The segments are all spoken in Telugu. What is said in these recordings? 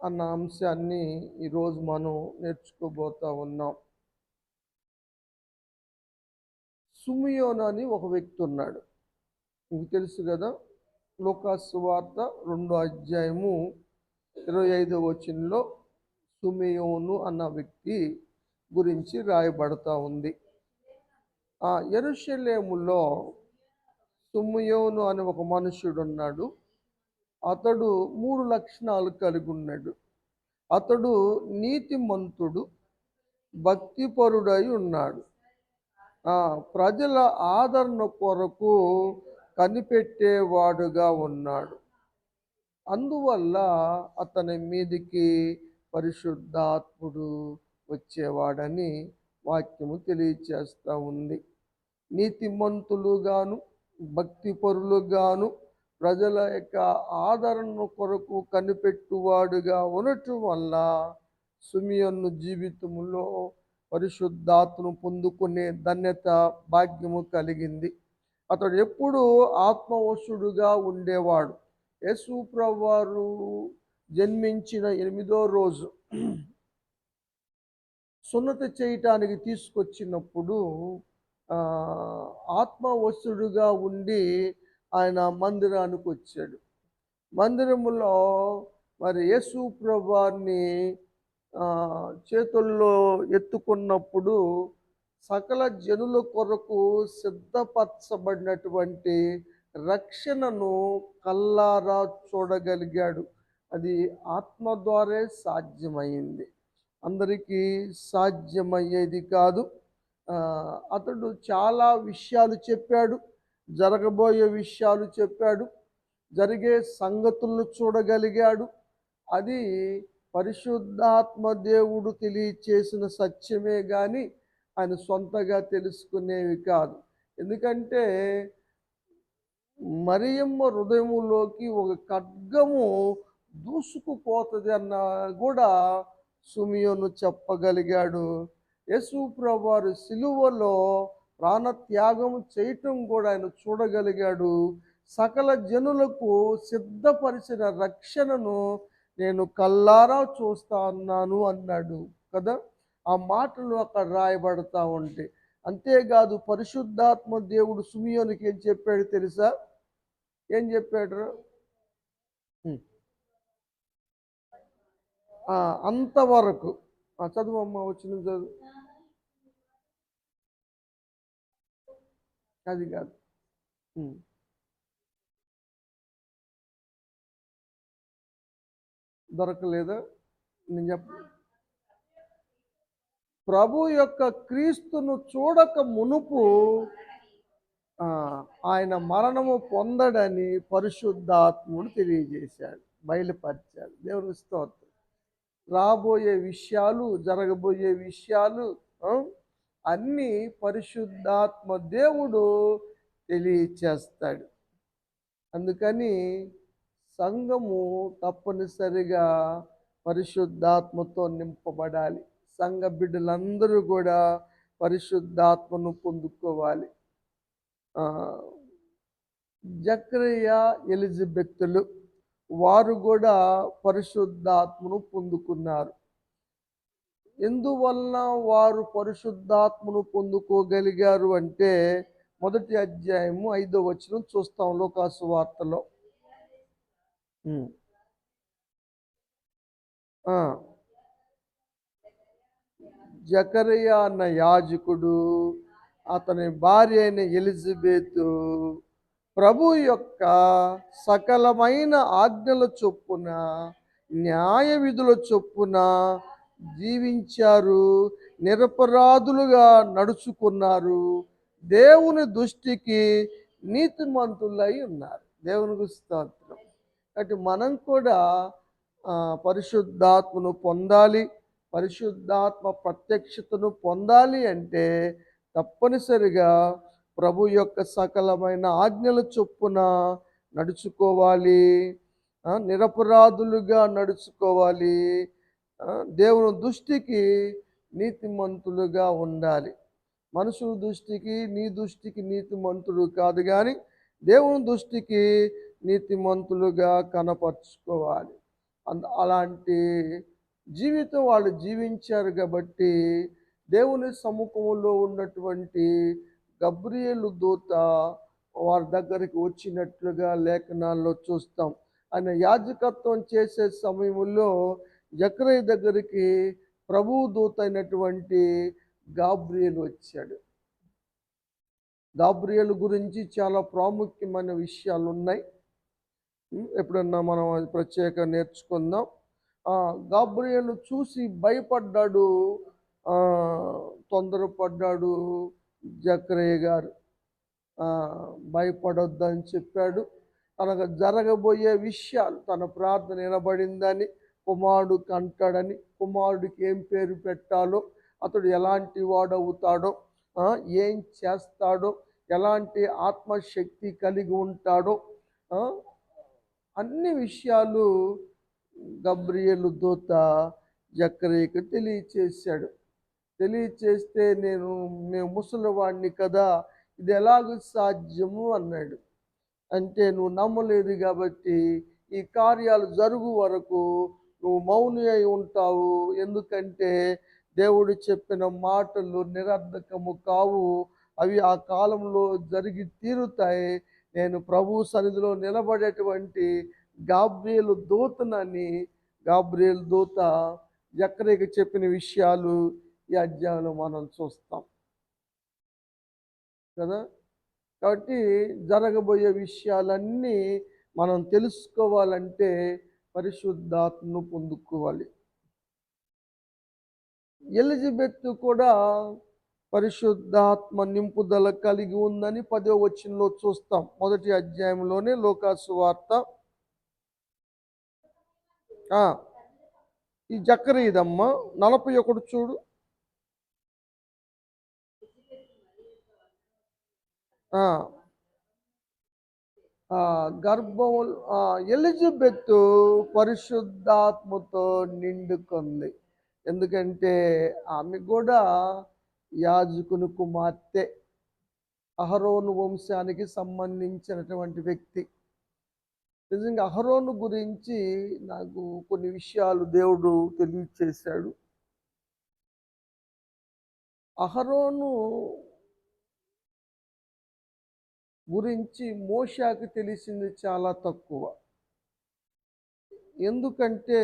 అన్న అంశాన్ని ఈరోజు మనం నేర్చుకోబోతా ఉన్నాం. సిమియోను అని ఒక వ్యక్తి ఉన్నాడు. మీకు తెలుసు కదా, లూకాసు సువార్త 2వ అధ్యాయము 25వ వచనంలో సిమియోను అన్న వ్యక్తి గురించి రాయబడతా ఉంది. యెరూషలేములో సిమియోను అనే ఒక మనుషుడు ఉన్నాడు. అతడు 3 లక్షణాలు కలిగి ఉన్నాడు. అతడు నీతిమంతుడు, భక్తిపరుడై ఉన్నాడు. ప్రజల ఆదరణ కొరకు కనిపెట్టేవాడుగా ఉన్నాడు. అందువల్ల అతని మీదికి పరిశుద్ధాత్ముడు వచ్చేవాడని వాక్యము తెలియచేస్తూ ఉంది. నీతిమంతులుగాను భక్తిపరులుగాను ప్రజల యొక్క ఆదరణ కొరకు కనిపెట్టువాడుగా ఉండటం వల్ల సిమియోను జీవితంలో పరిశుద్ధాత్మను పొందుకునే ధన్యత భాగ్యము కలిగింది. అతడు ఎప్పుడూ ఆత్మవశుడుగా ఉండేవాడు. యేసు ప్రభువారు జన్మించిన 8వ రోజు సున్నతి చేయటానికి తీసుకొచ్చినప్పుడు ఆత్మవశుడుగా ఉండి ఆయన మందిరానికి వచ్చాడు. మందిరములో మరి యేసు ప్రభువారిని చేతుల్లో ఎత్తుకున్నప్పుడు సకల జనుల కొరకు సిద్ధపరచబడినటువంటి రక్షణను కల్లారా చూడగలిగాడు. అది ఆత్మ ద్వారే సాధ్యమైంది, అందరికీ సాధ్యమయ్యేది కాదు. అతడు చాలా విషయాలు చెప్పాడు, జరగబోయే విషయాలు చెప్పాడు, జరిగే సంగతులను చూడగలిగాడు. అది పరిశుద్ధాత్మ దేవుడు తెలియచేసిన సత్యమే కానీ ఆయన సొంతగా తెలుసుకునేవి కాదు. ఎందుకంటే మరియమ్మ హృదయములోకి ఒక ఖడ్గము దూసుకుపోతుంది అన్న కూడా సిమియోను చెప్పగలిగాడు. యేసు ప్రభువారు సిలువలో ప్రాణత్యాగం చేయటం కూడా ఆయన చూడగలిగాడు. సకల జనులకు సిద్ధపరిచిన రక్షణను నేను కల్లారా చూస్తా ఉన్నాను అన్నాడు కదా. ఆ మాటలు అక్కడ రాయబడతా ఉంటే, అంతేకాదు పరిశుద్ధాత్మ దేవుడు సిమియోనుకి ఏం చెప్పాడు తెలుసా? ఏం చెప్పాడు? అంతవరకు చదువమ్మ, వచ్చిన చదువు. అది కాదు, దొరకలేదా? నేను చెప్ప ప్రభు యొక్క క్రీస్తును చూడక మునుపు ఆయన మరణము పొందడని పరిశుద్ధాత్ముడు తెలియజేశాడు, బయలుపరిచాడు. దేవుని స్తోత్రం. రాబోయే విషయాలు, జరగబోయే విషయాలు అన్నీ పరిశుద్ధాత్మ దేవుడు తెలియచేస్తాడు. అందుకని సంఘము తప్పనిసరిగా పరిశుద్ధాత్మతో నింపబడాలి. సంఘ బిడ్డలందరూ కూడా పరిశుద్ధాత్మను పొందుకోవాలి. జకరియా, ఎలిజబెత్తులు వారు కూడా పరిశుద్ధాత్మను పొందుకున్నారు. ఎందువలన వారు పరిశుద్ధాత్మను పొందుకోగలిగారు అంటే 1వ అధ్యాయము 5వ వచనం చూస్తాం లూకాసు వార్తలో. జకరియా అన్న యాజకుడు, అతని భార్య అయిన ఎలిజబెతు ప్రభు యొక్క సకలమైన ఆజ్ఞల చొప్పున, న్యాయ విధుల చొప్పున జీవించారు, నిరపరాధులుగా నడుచుకున్నారు, దేవుని దృష్టికి నీతిమంతులై ఉన్నారు. దేవునికి స్తోత్రం. కాబట్టి మనం కూడా పరిశుద్ధాత్మను పొందాలి. పరిశుద్ధాత్మ ప్రత్యక్షతను పొందాలి అంటే తప్పనిసరిగా ప్రభు యొక్క సకలమైన ఆజ్ఞల చొప్పున నడుచుకోవాలి, నిరపరాధులుగా నడుచుకోవాలి, దేవుని దృష్టికి నీతిమంతులుగా ఉండాలి. మనుషుల దృష్టికి, నీ దృష్టికి నీతిమంతుడు కాదు, కానీ దేవుని దృష్టికి నీతిమంతులుగా కనపరుచుకోవాలి. అలాంటి జీవితం వాళ్ళు జీవించారు కాబట్టి దేవుని సముఖంలో ఉన్నటువంటి గబ్రియేలు దూత వారి దగ్గరికి వచ్చినట్లుగా లేఖనాల్లో చూస్తాం. ఆయన యాజకత్వం చేసే సమయంలో జకరయ్య దగ్గరికి ప్రభువు దూత అయినటువంటి గాబ్రియేలు వచ్చాడు. గాబ్రియేలు గురించి చాలా ప్రాముఖ్యమైన విషయాలు ఉన్నాయి. ఎప్పుడన్నా మనం అది ప్రత్యేకంగా నేర్చుకుందాం. గాబ్రియేలు చూసి భయపడ్డాడు. తొందరపడ్డాడు జకరియా గారు. భయపడొద్దని చెప్పాడు. తనకు జరగబోయే విషయాలు, తన ప్రార్థన వినబడిందని, కుమారుడు కంటాడని, కుమారుడికి ఏం పేరు పెట్టాలో, అతడు ఎలాంటి వాడవుతాడో, ఏం చేస్తాడో, ఎలాంటి ఆత్మశక్తి కలిగి ఉంటాడో, అన్ని విషయాలు గబ్రియేలు దూత జకరీకి తెలియచేశాడు. తెలియచేస్తే మేము ముసలివాడిని కదా, ఇది ఎలాగ సాధ్యము అన్నాడు. అంటే నువ్వు నమ్మలేదు కాబట్టి ఈ కార్యాలు జరుగు వరకు నువ్వు మౌని అయి ఉంటావు. ఎందుకంటే దేవుడు చెప్పిన మాటలు నిరర్ధకము కావు, అవి ఆ కాలంలో జరిగి తీరుతాయి. నేను ప్రభు సన్నిధిలో నిలబడేటువంటి గాబ్రియేలు దూతనని గాబ్రియేలు దూత జకరీకి చెప్పిన విషయాలు ఈ అధ్యాయంలో మనం చూస్తాం కదా. కాబట్టి జరగబోయే విషయాలన్నీ మనం తెలుసుకోవాలంటే పరిశుద్ధాత్మను పొందుకోవాలి. ఎలిజబెత్ కూడా పరిశుద్ధాత్మ నింపుదల కలిగి ఉందని 10వ వచనంలో చూస్తాం. మొదటి అధ్యాయంలోనే లూకాసు వార్త. ఈ జకరీదమ్మ 41 చూడు. గర్భం ఎలిజబెత్ పరిశుద్ధాత్మతో నిండుకుంది. ఎందుకంటే ఆమె కూడా యాజకుని కుమార్తె, అహరోను వంశానికి సంబంధించినటువంటి వ్యక్తి. నిజంగా అహరోను గురించి నాకు కొన్ని విషయాలు దేవుడు తెలియచేశాడు. అహరోను గురించి మోషేకి తెలిసింది చాలా తక్కువ. ఎందుకంటే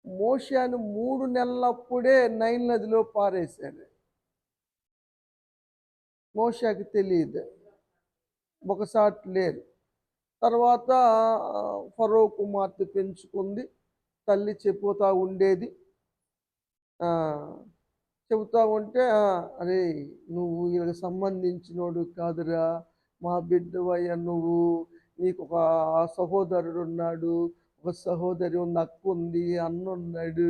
మోషేను 3 నెలలప్పుడే నైల్ నదిలో పారేశాడు. మోషేకి తెలియదు, ఒకసారి లేదు. తర్వాత ఫరో కుమార్తె పెంచుకుంది, తల్లి చెప్పుతా ఉండేది. చెబుతా ఉంటే అరే నువ్వు వీళ్ళకి సంబంధించినోడు కాదురా, మా బిడ్డవయ్యా నువ్వు, నీకు ఒక సహోదరుడు ఉన్నాడు, ఒక సహోదరి ఉంది, అక్క ఉంది, అన్న ఉన్నాడు,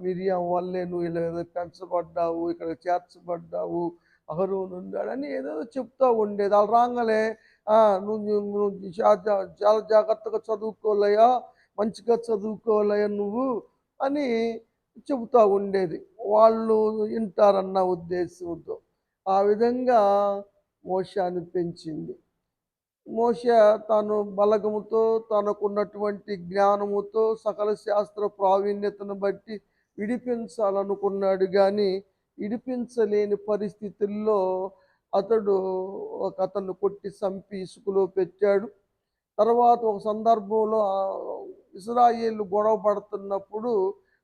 మిరియాం వల్లే నువ్వు ఇలా పెంచబడ్డావు, ఇక్కడ చేర్చబడ్డావు, అహరోను ఉన్నాడని ఏదో చెప్తా ఉండేది. వాళ్ళు రాగానే నువ్వు చాలా జాగ్రత్తగా చదువుకోలేయా, మంచిగా చదువుకోలేయా నువ్వు అని చెబుతూ ఉండేది. వాళ్ళు వింటారన్న ఉద్దేశంతో ఆ విధంగా మోషేను పెంచింది. మోషే తాను బలగముతో, తనకున్నటువంటి జ్ఞానముతో, సకల శాస్త్ర ప్రావీణ్యతను బట్టి విడిపించాలనుకున్నాడు. కానీ విడిపించలేని పరిస్థితుల్లో అతను కొట్టి చంపి ఇసుకలో పెట్టాడు. తర్వాత ఒక సందర్భంలో ఇశ్రాయేలు గొడవ పడుతున్నప్పుడు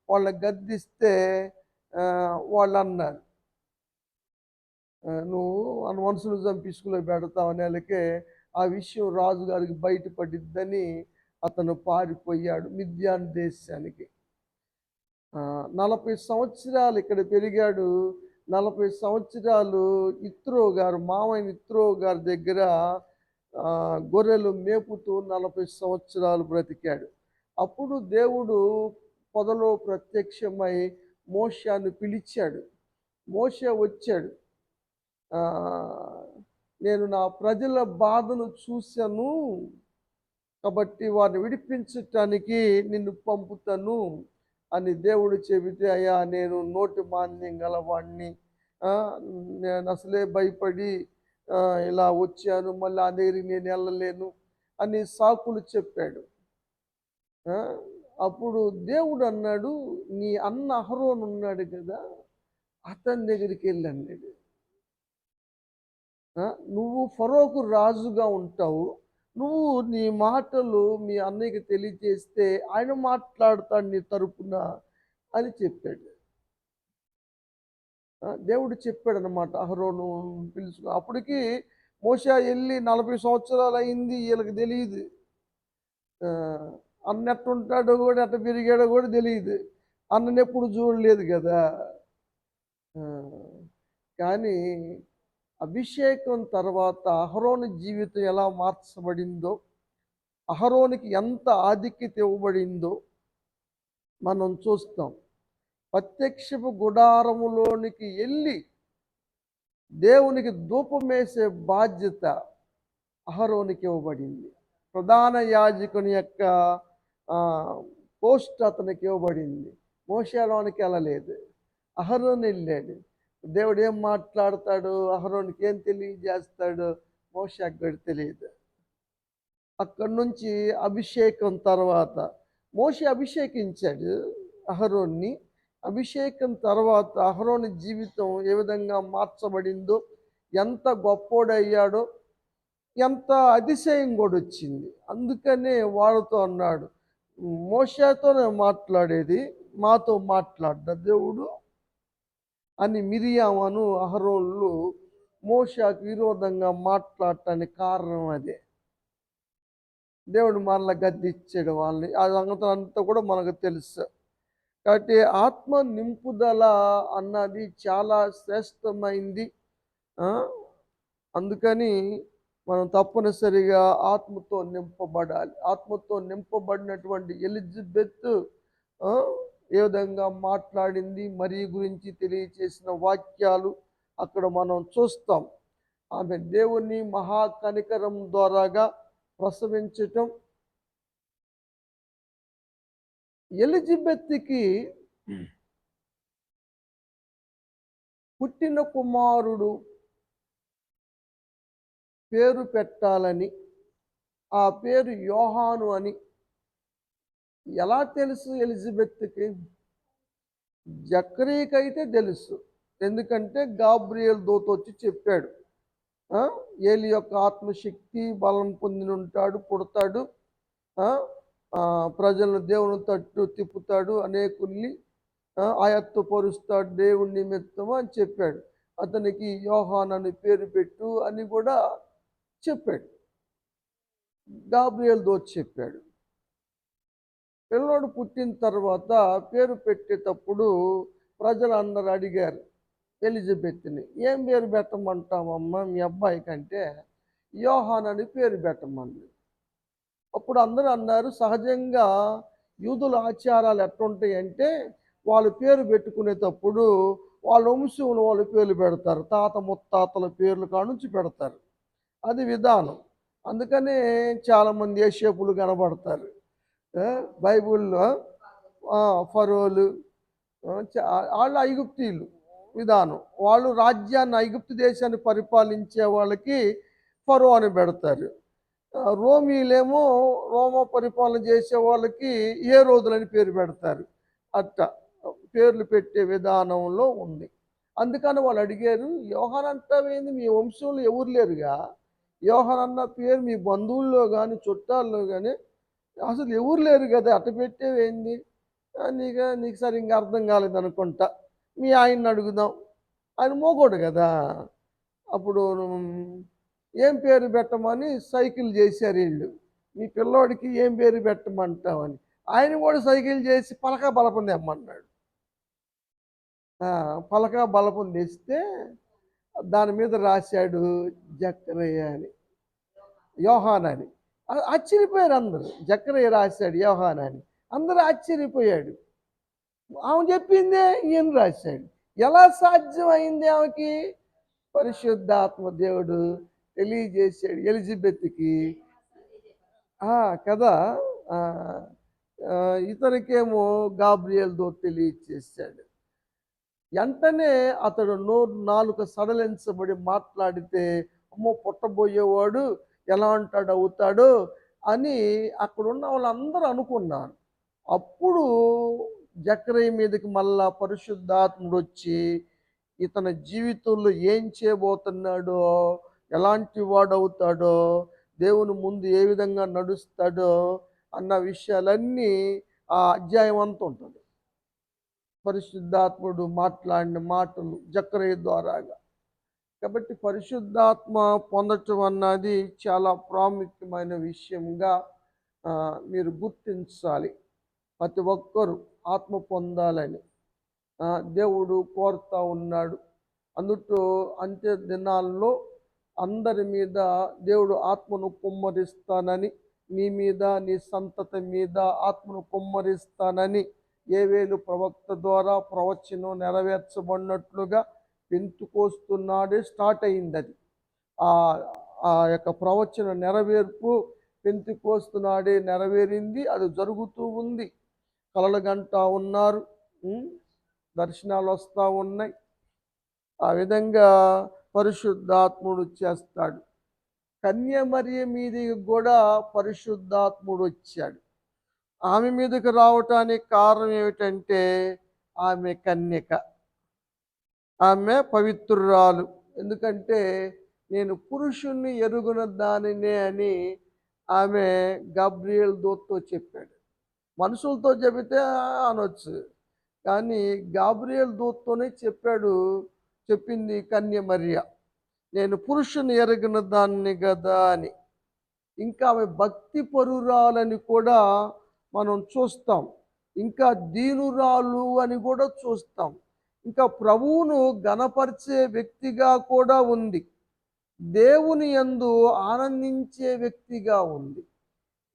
వాళ్ళని గద్దిస్తే వాళ్ళు అన్నారు, నువ్వు మనుషులు చంపి ఇసుకలో పెడతావు నెలకే, ఆ విషయం రాజుగారికి బయటపడిద్దని అతను పారిపోయాడు మిద్యాన్ దేశానికి. 40 సంవత్సరాలు ఇక్కడ పెరిగాడు. 40 సంవత్సరాలు ఇత్రో గారు, మామయ్య ఇత్రో గారి దగ్గర గొర్రెలు మేపుతూ 40 సంవత్సరాలు బ్రతికాడు. అప్పుడు దేవుడు పొదలో ప్రత్యక్షమై మోషేను పిలిచాడు. మోషే వచ్చాడు. నేను నా ప్రజల బాధను చూశాను కాబట్టి వారిని విడిపించటానికి నిన్ను పంపుతాను అని దేవుడు చెబితే, అయ్యా నేను నోటి మాంద్యం గలవాడిని, నేను అసలే భయపడి ఇలా వచ్చాను, మళ్ళీ ఆ దగ్గరికి నేను వెళ్ళలేను అని సాకులు చెప్పాడు. ఆ! అప్పుడు దేవుడు అన్నాడు, నీ అన్న అహరోను ఉన్నాడు కదా, అతని దగ్గరికెళ్ళన్నాడు. ఆ! నువ్వు ఫరోకు రాజుగా ఉంటావు. నువ్వు నీ మాటలు మీ అన్నయ్యకి తెలియజేస్తే ఆయన మాట్లాడతాడు నీ తరపున అని చెప్పాడు. దేవుడు చెప్పాడనమాట అహరోను పిలుచుకో అప్పటికి మోషే ఎళ్లి 40 సంవత్సరాలయింది. ఈళ్ళకి తెలీదు. ఆహ్, అన్న ఎట్టుంటాడో గూడా, ఎట్ట పెరిగాడో గూడా తెలీదు. అన్ననెప్పుడు చూడలేదు గదా! ఆ! కానీ అభిషేకం తర్వాత అహరోను జీవితం ఎలా మార్చబడిందో, అహరోనుకి ఎంత ఆధిక్యత ఇవ్వబడిందో మనం చూస్తాం. ప్రత్యక్షపు గుడారములోనికి ఎళ్లి దేవునికి ధూపమేసే బాధ్యత అహరోనుకి ఇవ్వబడింది. ప్రధాన యాజకుని యొక్క పోస్ట్ అతనికి ఇవ్వబడింది. మోషే లోనికి వెళ్ళలేదు. అహరోను వెళ్ళాడు. దేవుడు ఏం మాట్లాడతాడు, అహరోనుకి ఏం తెలియజేస్తాడు, మోషేకి కూడా తెలియదు. అక్కడి నుంచి అభిషేకం తర్వాత మోషే అభిషేకించాడు అహరోన్ని. అభిషేకం తర్వాత అహరోను జీవితం ఏ విధంగా మార్చబడిందో, ఎంత గొప్పోడయ్యాడో, ఎంత అతిశయం కూడా వచ్చింది. అందుకనే వాళ్ళతో అన్నాడు, మోషేతోనే మాట్లాడేది, మాతో మాట్లాడ్డ దేవుడు అని. మిరియామును అహరోన్లు మోషేకు విరోధంగా మాట్లాడటానికి కారణం అదే. దేవుడు మరలా గద్దిచ్చాడు వాళ్ళని. ఆ సంగతి అంతా కూడా మనకు తెలుసు. కాబట్టి ఆత్మ నింపుదల అన్నది చాలా శ్రేష్టమైంది. ఆ! అందుకని మనం తప్పనిసరిగా ఆత్మతో నింపబడాలి. ఆత్మతో నింపబడినటువంటి ఎలిజబెత్ ఆ! ఏ విధంగా మాట్లాడింది, మరి గురించి తెలియచేసిన వాక్యాలు అక్కడ మనం చూస్తాం. ఆమె దేవుని మహా కనికరం ద్వారాగా ప్రసవించటం. ఎలిజబెత్‌కి పుట్టిన కుమారుడు పేరు పెట్టాలని, ఆ పేరు యోహాను అని ఎలా తెలుసు ఎలిజబెత్‌కి? జకరీకైతే తెలుసు. ఎందుకంటే గాబ్రియేల్ దూతొచ్చి చెప్పాడు. ఆ! ఏలి యొక్క ఆత్మశక్తి బలం పొందినుంటాడు, పుడతాడు. ఆ! ప్రజలను దేవుని తట్టు తిప్పుతాడు, అనేకుల్ని ఆయత్తపరుస్తాడు దేవుని నిమిత్తం అని చెప్పాడు. అతనికి యోహాన్ అని పేరు పెట్టు అని కూడా చెప్పాడు. గాబ్రియేల్ దూత చెప్పాడు. పిల్లోడు పుట్టిన తర్వాత పేరు పెట్టేటప్పుడు ప్రజలందరూ అడిగారు ఎలిజబెత్‌ని, ఏం పేరు పెట్టమంటావమ్మా మీ అబ్బాయికంటే, యోహాన్ అని పేరు పెట్టమంది. అప్పుడు అందరూ అన్నారు, సహజంగా యూదుల ఆచారాలు ఎట్లుంటాయంటే, వాళ్ళు పేరు పెట్టుకునేటప్పుడు వాళ్ళ వంశంలో వాళ్ళు పేర్లు పెడతారు. తాత ముత్తాతల పేర్లు కానుంచి పెడతారు. అది విధానం. అందుకనే చాలామంది యేషేపులు కనబడతారు. బైబిల్‌లో ఫరోలు ఆళ్ళు ఐగుప్తీయులు విధానం. వాళ్ళు రాజ్యాన్ని, ఐగుప్తు దేశాన్ని పరిపాలించే వాళ్ళకి ఫరో అని పెడతారు. రోమీయులేమో రోమా పరిపాలన చేసే వాళ్ళకి ఏ రోజులని పేరు పెడతారు. అట్ట పేర్లు పెట్టే విధానంలో ఉంది. అందుకని వాళ్ళు అడిగారు, యోహాన్ అంటావేంది, మీ వంశంలో ఎవరు లేరుగా, యోహాన్ అన్న పేరు మీ బంధువుల్లో కానీ చుట్టాల్లో కానీ అసలు ఎవరు లేరు కదా, అట్ట పెట్టేవేంది, నీకు సరిగ్గా అర్థం కాలేదనుకుంటా, మీ ఆయన్ని అడుగుదాం. ఆయన మోగోడు కదా. అప్పుడు ఏం పేరు పెట్టమని సైకిల్ చేశారు వీళ్ళు, మీ పిల్లోడికి ఏం పేరు పెట్టమంటామని. ఆయన కూడా సైకిల్ చేసి పలక బలపం తెమ్మన్నాడు. పలక బలపం తెస్తే దాని మీద రాశాడు జక్కరయ్య అని, యోహాన్ అని. ఆశ్చర్యపోయారు అందరూ. జక్కరయ్య రాశాడు యోహాన్ అని. అందరూ ఆశ్చర్యపోయాడు. ఆమె చెప్పిందే ఈయన రాశాడు. ఎలా సాధ్యం అయింది ఆమెకి? పరిశుద్ధాత్మ దేవుడు తెలియజేశాడు ఎలిజబెత్కి. కదా. ఇతనికేమో గాబ్రియేల్ దూత తెలియచేశాడు. వెంటనే అతడు నాలుక సడలించబడి మాట్లాడితే, అమ్మో పుట్టబోయేవాడు ఎలా అంటాడు అవుతాడు, అని అక్కడున్న వాళ్ళందరూ అనుకున్నారు. అప్పుడు జకరియా మీదకి మళ్ళా పరిశుద్ధాత్ముడొచ్చి, ఇతని జీవితంలో ఏం చేయబోతున్నాడో, ఎలాంటి వాడవుతాడో, దేవుని ముందు ఏ విధంగా నడుస్తాడో అన్న విషయాలన్నీ ఆ అధ్యాయం అంతా ఉంటుంది. పరిశుద్ధాత్ముడు మాట్లాడిన మాటలు జకరియా ద్వారాగా. కాబట్టి పరిశుద్ధాత్మ పొందటం అన్నది చాలా ప్రాముఖ్యమైన విషయంగా మీరు గుర్తించాలి. ప్రతి ఒక్కరూ ఆత్మ పొందాలని దేవుడు కోరుతా ఉన్నాడు. అందుకు అంత్య దినాల్లో అందరి మీద దేవుడు ఆత్మను కుమ్మరిస్తానని, నీ మీద నీ సంతతి మీద ఆత్మను కుమ్మరిస్తానని యోవేలు ప్రవక్త ద్వారా ప్రవచనం నెరవేర్చబడినట్లుగా పెంతుకోస్తు నాడే స్టార్ట్ అయింది అది. ఆ యొక్క ప్రవచన నెరవేర్పు పెంతుకోస్తు నాడే నెరవేరింది. అది జరుగుతూ ఉంది. కలలు కంటా ఉన్నారు, దర్శనాలు వస్తూ ఉన్నాయి. ఆ విధంగా పరిశుద్ధాత్ముడు చేస్తాడు. కన్యమరియ మీదకి కూడా పరిశుద్ధాత్ముడు వచ్చాడు. ఆమె మీదకి రావటానికి కారణం ఏమిటంటే ఆమె కన్యక, ఆమె పవిత్రురాలు. ఎందుకంటే నేను పురుషుణ్ణి ఎరుగున దానినే అని ఆమె గబ్రియేల్ దూతతో చెప్పాడు. మనుషులతో చెబితే అనొచ్చు, కానీ గాబ్రియేల్ దూతతోనే చెప్పింది కన్యమరియ, నేను పురుషుని ఎరిగిన దాన్ని కదా అని. ఇంకా ఆమె భక్తి పరురాలని కూడా మనం చూస్తాం. ఇంకా దీనురాలు అని కూడా చూస్తాం. ఇంకా ప్రభువును గణపరిచే వ్యక్తిగా కూడా ఉంది. దేవుని యందు ఆనందించే వ్యక్తిగా ఉంది.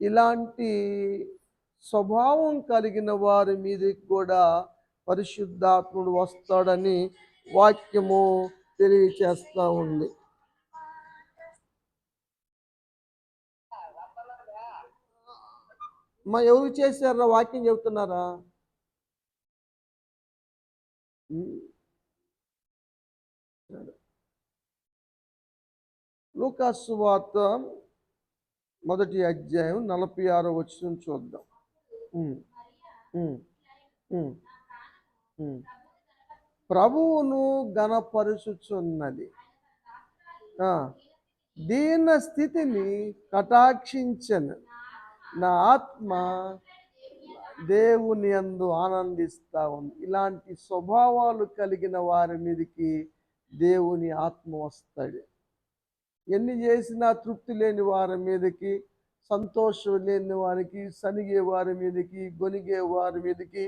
ఇలాంటి స్వభావం కలిగిన వారి మీదకి కూడా పరిశుద్ధాత్ముడు వస్తాడని వాక్యము తెలియచేస్తూ ఉంది. ఎవరు చేశారా? వాక్యం చెబుతున్నారా? లూకా సువార్త 1వ అధ్యాయం 46వ వచనం చూద్దాం. ప్రభువును గణపరుచుచున్నది, దీన స్థితిని కటాక్షించను, నా ఆత్మ దేవుని యందు ఆనందిస్తూ ఉంది. ఇలాంటి స్వభావాలు కలిగిన వారి మీదకి దేవుని ఆత్మ వస్తాడు. ఎన్ని చేసినా తృప్తి లేని వారి మీదకి, సంతోషం లేని వారికి, సనిగే వారి మీదకి, గొనిగే వారి మీదకి,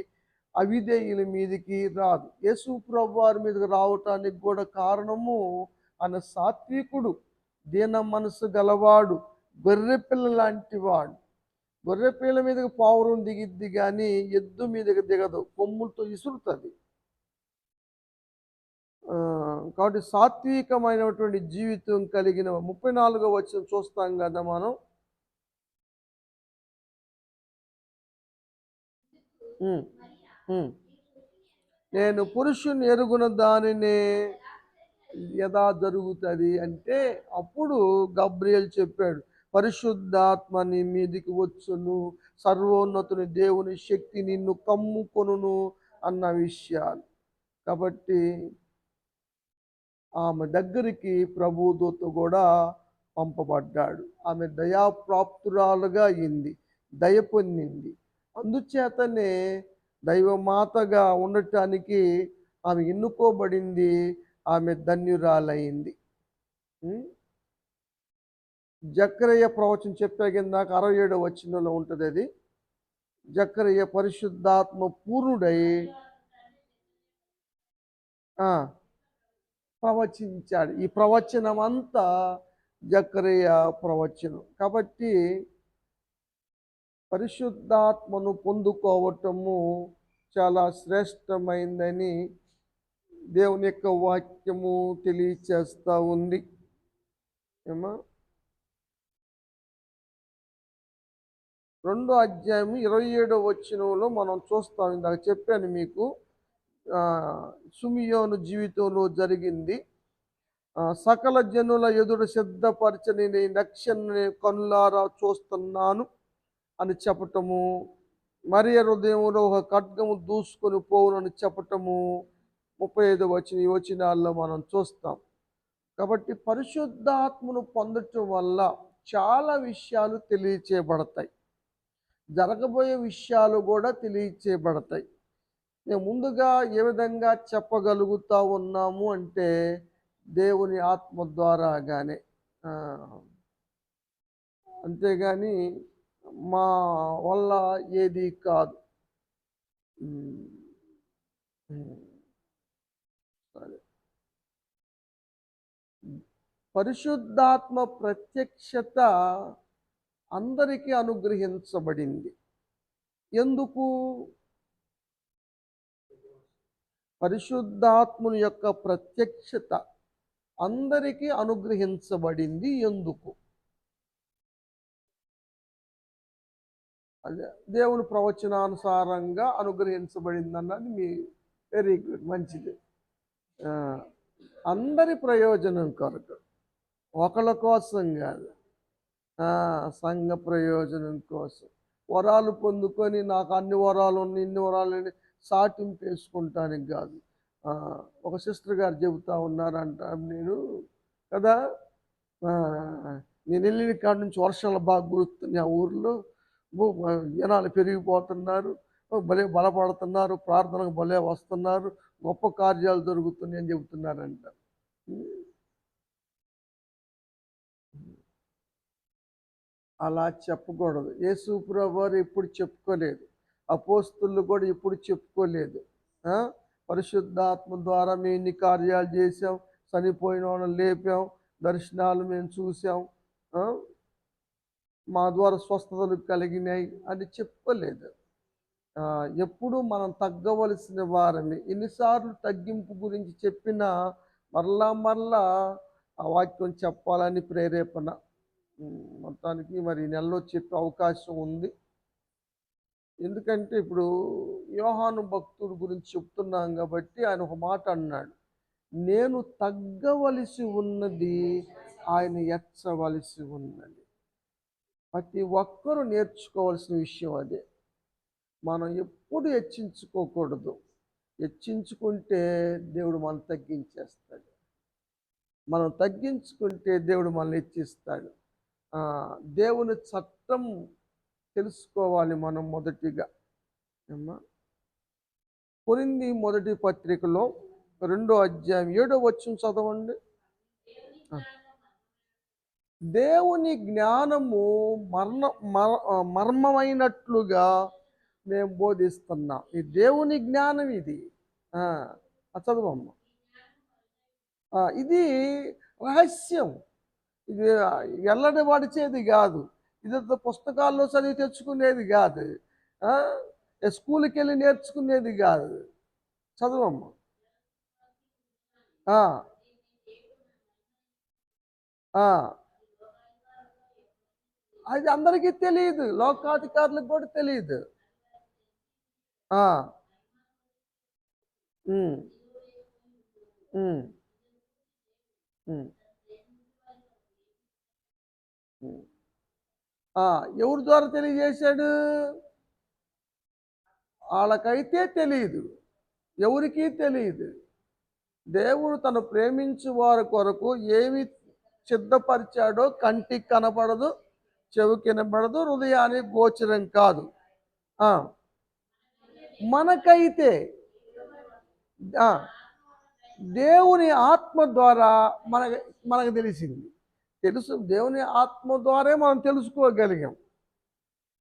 అవిధేయుల మీదకి రాదు. యేసు ప్రభు వారి మీదకి రావటానికి కూడా కారణము ఆయన సాత్వికుడు, దీన మనసు గలవాడు, గొర్రెపిల్ల లాంటి వాడు. గొర్రెపిల్ల మీదకి పావురం దిగిద్ది కానీ ఎద్దు మీదకి దిగదు, కొమ్ములతో ఇసురుతుంది. కాబట్టి సాత్వికమైనటువంటి జీవితం కలిగిన 34వ వచనం చూస్తాం కదా మనం. నేను పురుషుని ఎరుగున దానినే ఎలా జరుగుతుంది అంటే, అప్పుడు గబ్రియేల్ చెప్పాడు, పరిశుద్ధాత్మ నీ మీదికి వచ్చును, సర్వోన్నతుని దేవుని శక్తి నిన్ను కమ్ముకొనును అన్న విషయాలు. కాబట్టి ఆమె దగ్గరికి ప్రభుదూత కూడా పంపబడ్డాడు. ఆమె దయాప్రాప్తురాలుగా అయింది, దయ పొందింది. అందుచేతనే దైవమాతగా ఉండటానికి ఆమె ఎన్నుకోబడింది, ఆమె ధన్యురాలైంది. జకరియా ప్రవచనం చెప్పే కిందాక 67వ వచనంలో ఉంటుంది అది. జకరియా పరిశుద్ధాత్మ పూర్ణుడై ప్రవచించాడు. ఈ ప్రవచనం అంతా జకరియా ప్రవచనం. కాబట్టి పరిశుద్ధాత్మను పొందుకోవటము చాలా శ్రేష్టమైందని దేవుని యొక్క వాక్యము తెలియచేస్తూ ఉంది. ఏమా 2వ అధ్యాయం 27వ వచనంలో మనం చూస్తాం. ఇందాక చెప్పాను మీకు, షిమియోను జీవితంలో జరిగింది. సకల జనుల ఎదుట సిద్ధపరచని నీ రక్షణని కనులారా చూస్తున్నాను అని చెప్పటము, మరియ హృదయంలో ఒక ఖడ్గము దూసుకొని పోవునని చెప్పటము 35 వచ్చిన ఈ వచనాల్లో మనం చూస్తాం. కాబట్టి పరిశుద్ధాత్మను పొందటం వల్ల చాలా విషయాలు తెలియచేయబడతాయి. జరగబోయే విషయాలు కూడా తెలియచేయబడతాయి. మేము ముందుగా ఏ విధంగా చెప్పగలుగుతా ఉన్నాము అంటే దేవుని ఆత్మ ద్వారాగానే. అంతేగాని మా వల్ల ఏది కాదు. సరే, పరిశుద్ధాత్మ ప్రత్యక్షత అందరికీ అనుగ్రహించబడింది. ఎందుకు? పరిశుద్ధాత్ముని యొక్క ప్రత్యక్షత అందరికీ అనుగ్రహించబడింది. ఎందుకు? అదే దేవుని ప్రవచనానుసారంగా అనుగ్రహించబడింది అన్నది మీ వెరీ గుడ్, మంచిది. అందరి ప్రయోజనం కొరకు, ఒకళ్ళ కోసం కాదు, సంఘ ప్రయోజనం కోసం. వరాలు పొందుకొని నాకు అన్ని వరాలు ఉన్నాయి, ఇన్ని వరాలు సాటింపు వేసుకుంటానికి కాదు. ఒక సిస్టర్ గారు చెబుతా ఉన్నారంట, నేను కదా నేను వెళ్ళిన కాడ నుంచి వర్షాలు బాగా కురుస్తున్నాయి ఆ ఊర్లో, జనాలు పెరిగిపోతున్నారు, భలే బలపడుతున్నారు, ప్రార్థనకు భలే వస్తున్నారు, గొప్ప కార్యాలు జరుగుతున్నాయి అని చెబుతున్నారంట. అలా చెప్పకూడదు. యేసు ప్రభువు వారు ఎప్పుడు చెప్పుకోలేదు, అపోస్తులు కూడా ఎప్పుడు చెప్పుకోలేదు. పరిశుద్ధాత్మ ద్వారా మేము ఇన్ని కార్యాలు చేసాం, చనిపోయిన వాళ్ళని లేపాం, దర్శనాలు మేము చూసాం, మా ద్వారా స్వస్థతలు కలిగినాయి అని చెప్పలేదు. ఎప్పుడు మనం తగ్గవలసిన వారని. ఎన్నిసార్లు తగ్గింపు గురించి చెప్పినా మరలా ఆ వాక్యం చెప్పాలని ప్రేరేపణ. మొత్తానికి మరి నెలలో చెప్పే అవకాశం ఉంది. ఎందుకంటే ఇప్పుడు యోహాను భక్తుడి గురించి చెప్తున్నాం కాబట్టి ఆయన ఒక మాట అన్నాడు, నేను తగ్గవలసి ఉన్నది, ఆయన ఎచ్చవలసి ఉన్నది. ప్రతి ఒక్కరూ నేర్చుకోవాల్సిన విషయం అదే. మనం ఎప్పుడు హెచ్చించుకోకూడదు. హెచ్చించుకుంటే దేవుడు మనం తగ్గించేస్తాడు, మనం తగ్గించుకుంటే దేవుడు మనల్ని హెచ్చిస్తాడు. దేవుని చట్టం తెలుసుకోవాలి మనం మొదటిగా. కొరింథీ మొదటి పత్రికలో 2వ అధ్యాయం 7వ వచనం చదవండి. దేవుని జ్ఞానము మర్మమైనట్లుగా మేము బోధిస్తున్నాం. ఈ దేవుని జ్ఞానం ఇది. చదవమ్మ. ఇది రహస్యం, ఇది ఎల్లడి పడిచేది కాదు, ఇది పుస్తకాల్లో చదివి తెచ్చుకునేది కాదు, స్కూల్కి వెళ్ళి నేర్చుకునేది కాదు. చదవమ్మ. అది అందరికీ తెలియదు, లోకాధికారులకు కూడా తెలియదు. ఎవరి ద్వారా తెలియజేశాడు? వాళ్ళకైతే తెలియదు, ఎవరికీ తెలియదు. దేవుడు తను ప్రేమించు వారి కొరకు ఏమి సిద్ధపరిచాడో కంటికి కనపడదు, చెవికి వినపడదు, హృదయానికి గోచరం కాదు. మనకైతే దేవుని ఆత్మ ద్వారా మనకు తెలిసింది. దేవుని ఆత్మ ద్వారా మనం తెలుసుకోగలిగాం.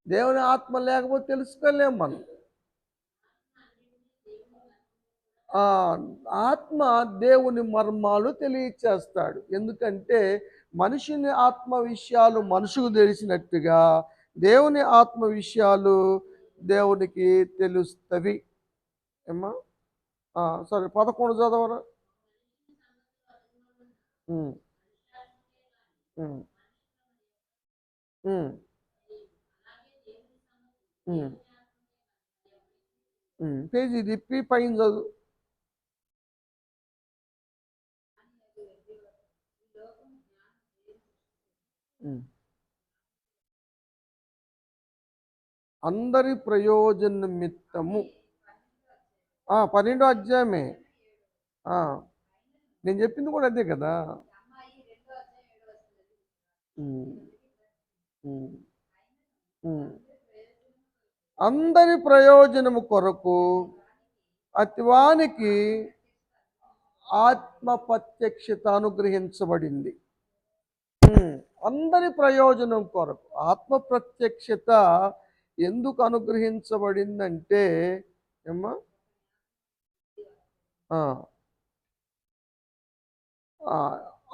దేవుని ఆత్మ లేకపోతే తెలుసుకోలేం మనం. ఆత్మ దేవుని మర్మాలు తెలియచేస్తాడు. ఎందుకంటే మనిషిని ఆత్మ విషయాలు మనుషుకు తెలిసినట్టుగా దేవుని ఆత్మ విషయాలు దేవునికి తెలుస్తవి. ఏమ్మా? సరే, 11 చదవరా. పేజీ తిప్పి పైన చదువు. ఉమ్. అందరి ప్రయోజన నిమిత్తము 12 అధ్యాయమే. ఆ, నేను చెప్పింది కూడా అదే కదా. ఉమ్, ఉమ్, ఉమ్. అందరి ప్రయోజనము కొరకు అతివానికి ఆత్మ ప్రత్యక్షత అనుగ్రహించబడింది. అందరి ప్రయోజనం కొరకు ఆత్మ ప్రత్యక్షత ఎందుకు అనుగ్రహించబడిందంటే ఏమ్మా ఆ, ఆ,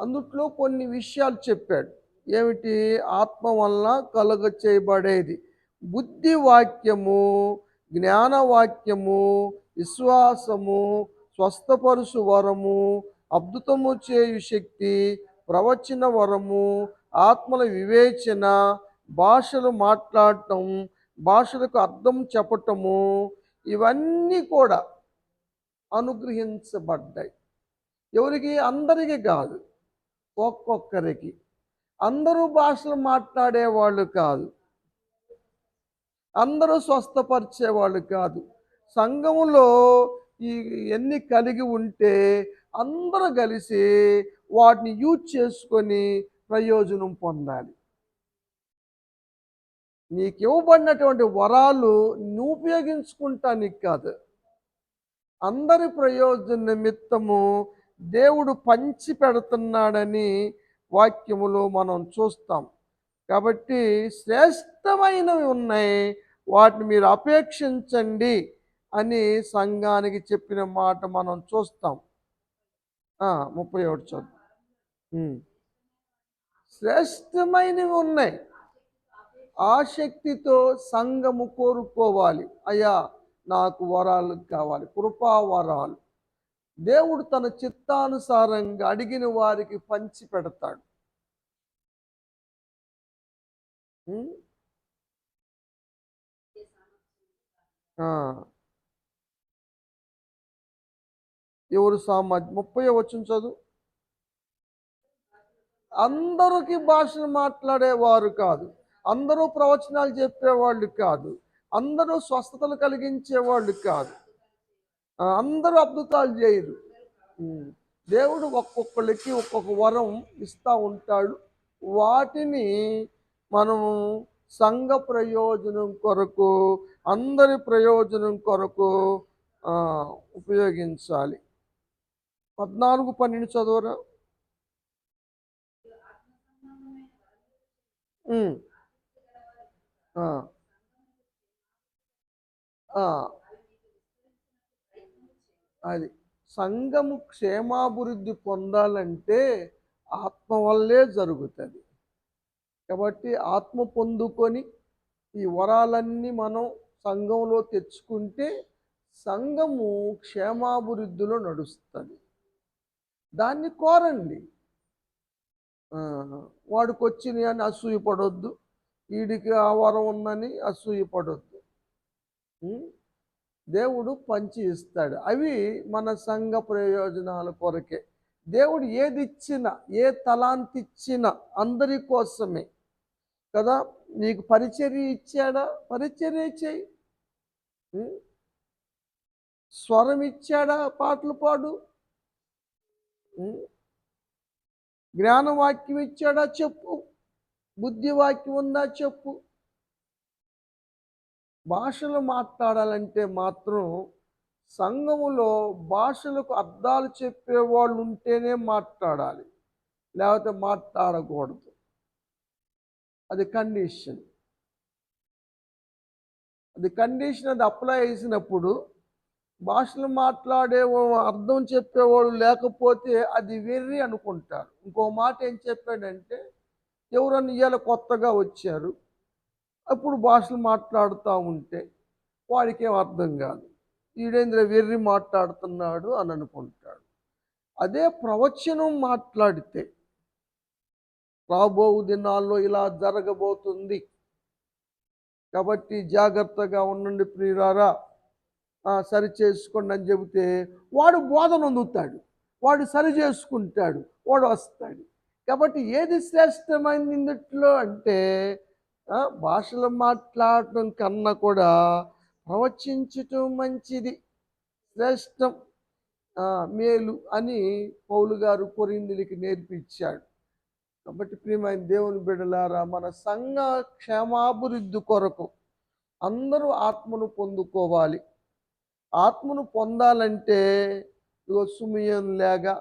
అందుట్లో కొన్ని విషయాలు చెప్పాడు. ఏమిటి? ఆత్మ వలన కలుగ చేయబడేది బుద్ధి వాక్యము, జ్ఞానవాక్యము, విశ్వాసము, స్వస్థపరుసు వరము, అద్భుతము చేయు శక్తి, ప్రవచన వరము, ఆత్మల వివేచన, భాషలు మాట్లాడటం, భాషలకు అర్థం చెప్పటము, ఇవన్నీ కూడా అనుగ్రహించబడ్డాయి. ఎవరికి? అందరికీ కాదు, ఒక్కొక్కరికి. అందరూ భాషలు మాట్లాడేవాళ్ళు కాదు, అందరూ స్వస్థపరిచేవాళ్ళు కాదు. సంఘములో ఈ ఎన్ని కలిగి ఉంటే అందరూ కలిసి వాటిని యూజ్ చేసుకొని ప్రయోజనం పొందాలి. నీకు ఇవ్వబడినటువంటి వరాలు నువ్వు ఉపయోగించుకుంటానికి కాదు, అందరి ప్రయోజన నిమిత్తము దేవుడు పంచి పెడుతున్నాడని వాక్యములో మనం చూస్తాం. కాబట్టి శ్రేష్టమైనవి ఉన్నాయి, వాటిని మీరు అపేక్షించండి అని సంఘానికి చెప్పిన మాట మనం చూస్తాం. 31 చదువు. శ్రేష్టమైనవి ఉన్నాయి, ఆసక్తితో సంఘము కోరుకోవాలి. అయ్యా నాకు వరాలు కావాలి, కృపా వరాలు. దేవుడు తన చిత్తానుసారంగా అడిగిన వారికి పంచి పెడతాడు. ఎవరు? 30 వచ్చిన చదువు. అందరికీ భాషలు మాట్లాడేవారు కాదు, అందరూ ప్రవచనాలు చెప్పేవాళ్ళు కాదు, అందరూ స్వస్థతలు కలిగించేవాళ్ళు కాదు, అందరూ అద్భుతాలు చేయరు. దేవుడు ఒక్కొక్కరికి ఒక్కొక్క వరం ఇస్తూ ఉంటాడు. వాటిని మనము సంఘ ప్రయోజనం కొరకు, అందరి ప్రయోజనం కొరకు ఉపయోగించాలి. 14-12 చదవరా. అది సంఘము క్షేమాభివృద్ధి పొందాలంటే ఆత్మ వల్లే జరుగుతుంది. కాబట్టి ఆత్మ పొందుకొని ఈ వరాలన్నీ మనం సంఘంలో తెచ్చుకుంటే సంఘము క్షేమాభివృద్ధిలో నడుస్తుంది. దాన్ని కోరండి. వాడికి వచ్చినాయి అని అసూయపడొద్దు, వీడికి ఆ వరం ఉందని అసూయపడొద్దు. దేవుడు పంచి ఇస్తాడు, అవి మన సంఘ ప్రయోజనాల కొరకే. దేవుడు ఏది ఇచ్చినా, ఏ తలాంతి ఇచ్చినా అందరి కోసమే కదా. నీకు పరిచర్య ఇచ్చాడా? పరిచర్య చేయి. స్వరం ఇచ్చాడా? పాటలు పాడు. జ్ఞానవాక్యం ఇచ్చాడా? చెప్పు. బుద్ధివాక్యం ఉందా? చెప్పు. భాషలు మాట్లాడాలంటే మాత్రం సంఘములో భాషలకు అర్థాలు చెప్పేవాళ్ళు ఉంటేనే మాట్లాడాలి, లేకపోతే మాట్లాడకూడదు. అది కండిషన్. అది అప్లై చేసినప్పుడు భాషలు మాట్లాడే అర్థం చెప్పేవాళ్ళు లేకపోతే అది వెర్రి అనుకుంటారు. ఇంకో మాట ఏం చెప్పాడంటే, ఎవరన్నా ఇవాళ కొత్తగా వచ్చారు, అప్పుడు భాషలు మాట్లాడుతూ ఉంటే వాడికి ఏం అర్థం కాదు, ఈడేంద్ర వెర్రి మాట్లాడుతున్నాడు అని అనుకుంటాడు. అదే ప్రవచనం మాట్లాడితే, రాబో దినాల్లో ఇలా జరగబోతుంది కాబట్టి జాగ్రత్తగా ఉండండి ప్రియులారా, సరి చేసుకోండి అని చెబితే వాడు బోధన అందుతాడు, వాడు సరి చేసుకుంటాడు, వాడు వస్తాడు. కాబట్టి ఏది శ్రేష్టమైనది ఇందుట్లో అంటే భాషలు మాట్లాడటం కన్నా కూడా ప్రవచించటం మంచిది, శ్రేష్టం, మేలు అని పౌలు గారు కొరింథీయులకు నేర్పించాడు. కాబట్టి ప్రియమైన దేవుని బిడ్డలారా, మన సంఘ క్షేమాభివృద్ధి కొరకు అందరూ ఆత్మను పొందుకోవాలి. ఆత్మను పొందాలంటే ఇదిగో సిమియోను లేగా,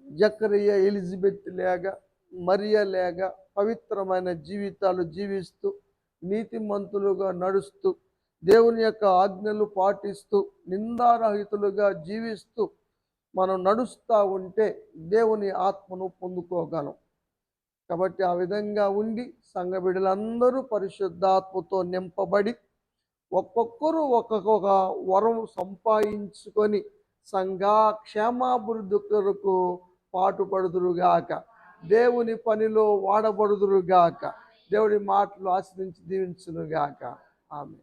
జకరియా, ఎలిజబెత్ లేగా, మరియ లేగా పవిత్రమైన జీవితాలు జీవిస్తూ, నీతిమంతులుగా నడుస్తూ, దేవుని యొక్క ఆజ్ఞలు పాటిస్తూ, నిందారహితులుగా జీవిస్తూ మనం నడుస్తూ ఉంటే దేవుని ఆత్మను పొందుకోగలం. కాబట్టి ఆ విధంగా ఉండి సంఘ బిడ్డలందరూ పరిశుద్ధాత్మతో నింపబడి ఒక్కొక్కరు ఒక్కొక్క వరం సంపాదించుకొని సంఘ క్షేమాభివృద్ధి కొరకు పాటుపడుదురుగాక, దేవుని పనిలో వాడబడుదురుగాక, దేవుడి మాటలు ఆశ్రయించి దీవించునుగాక. ఆమె